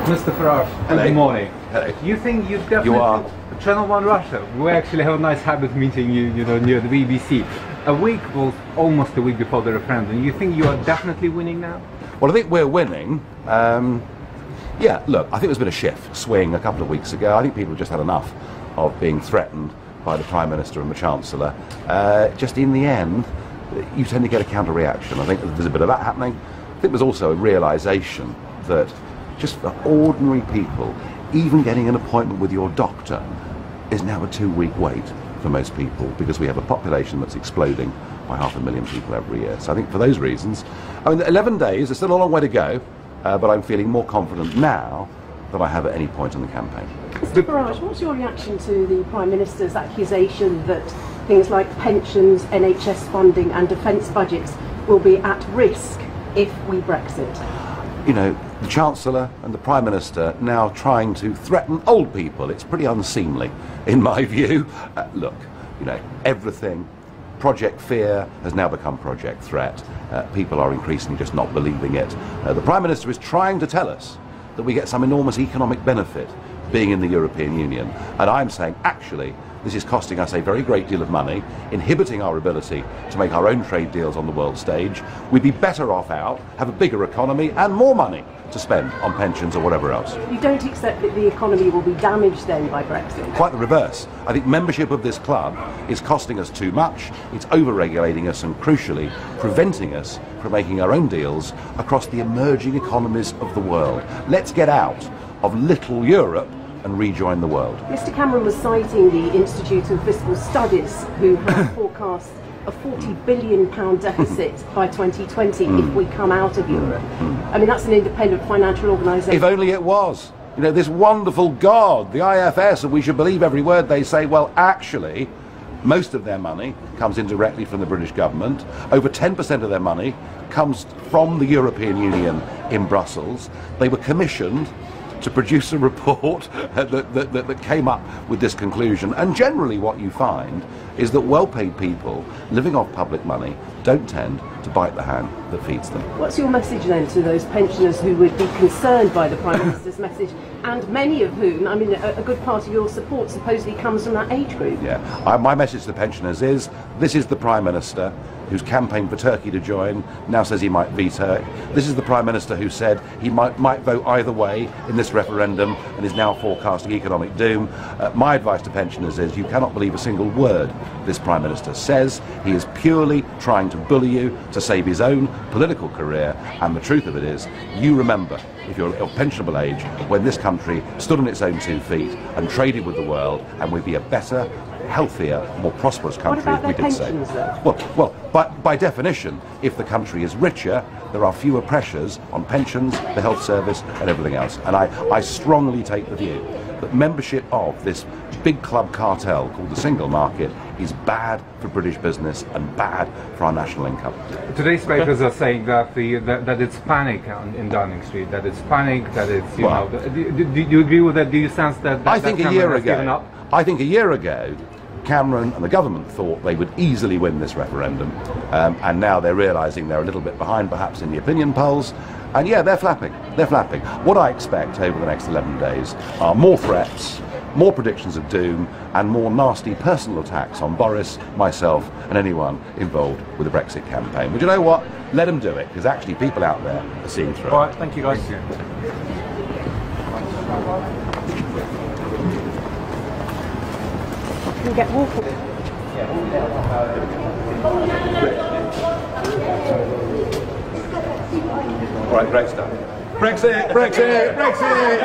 Mr. Farage, good morning. Hello. You think you definitely... You are? Channel 1 Russia. We actually have a nice habit meeting you know, near the BBC. A week, well, almost a week before the referendum. You think you are definitely winning now? Well, I think we're winning. Yeah, look, I think there's been a shift, swing a couple of weeks ago. I think people just had enough of being threatened by the Prime Minister and the Chancellor. Just in the end, you tend to get a counter-reaction. I think there's a bit of that happening. I think there's also a realisation that just for ordinary people, even getting an appointment with your doctor is now a 2-week wait for most people, because we have a population that's exploding by 500,000 people every year. So I think for those reasons, I mean, 11 days, there's still a long way to go, but I'm feeling more confident now than I have at any point in the campaign. Mr. Farage, what's your reaction to the Prime Minister's accusation that things like pensions, NHS funding and defence budgets will be at risk if we Brexit? You know, the Chancellor and the Prime Minister now trying to threaten old people. It's pretty unseemly, in my view. Look, you know, everything, Project Fear has now become Project Threat. People are increasingly just not believing it. The Prime Minister is trying to tell us that we get some enormous economic benefit being in the European Union. And I'm saying, actually, this is costing us a very great deal of money, inhibiting our ability to make our own trade deals on the world stage. We'd be better off out, have a bigger economy and more money to spend on pensions or whatever else. You don't accept that the economy will be damaged then by Brexit? Quite the reverse. I think membership of this club is costing us too much, it's over-regulating us and, crucially, preventing us from making our own deals across the emerging economies of the world. Let's get out of little Europe and rejoin the world. Mr. Cameron was citing the Institute of Fiscal Studies, who have forecast a £40 billion deficit by 2020 if we come out of Europe. I mean, that's an independent financial organisation. If only it was. You know, this wonderful God, the IFS, and we should believe every word they say. Well, actually, most of their money comes in directly from the British government. Over 10% of their money comes from the European Union in Brussels. They were commissioned to produce a report that came up with this conclusion. And generally what you find is that well-paid people living off public money don't tend to bite the hand that feeds them. What's your message then to those pensioners who would be concerned by the Prime Minister's message, and many of whom, I mean, a good part of your support supposedly comes from that age group? Yeah, my message to the pensioners is, this is the Prime Minister who's campaigned for Turkey to join, now says he might veto it. This is the Prime Minister who said he might vote either way in this referendum and is now forecasting economic doom. My advice to pensioners is, you cannot believe a single word this Prime Minister says. He is purely trying to bully you to save his own political career, and the truth of it is, you remember, if you're of pensionable age, when this country stood on its own 2 feet and traded with the world, and we'd be a better, healthier, more prosperous country if we did so. Well, by definition, if the country is richer, there are fewer pressures on pensions, the health service and everything else. And I strongly take the view that membership of this big club cartel called the single market is bad for British business and bad for our national income. Today's papers are saying that that it's panic in Downing Street, that it's panic, that it's, you know... Do you agree with that? Do you sense that I think a year given up? I think a year ago, Cameron and the government thought they would easily win this referendum, and now they're realising they're a little bit behind perhaps in the opinion polls, and yeah, they're flapping. What I expect over the next 11 days are more threats, more predictions of doom, and more nasty personal attacks on Boris, myself and anyone involved with the Brexit campaign. But you know what? Let them do it, because actually people out there are seeing through it. All right, thank you guys. Thank you. You can get walking. All right, great stuff. Brexit! Brexit! Brexit!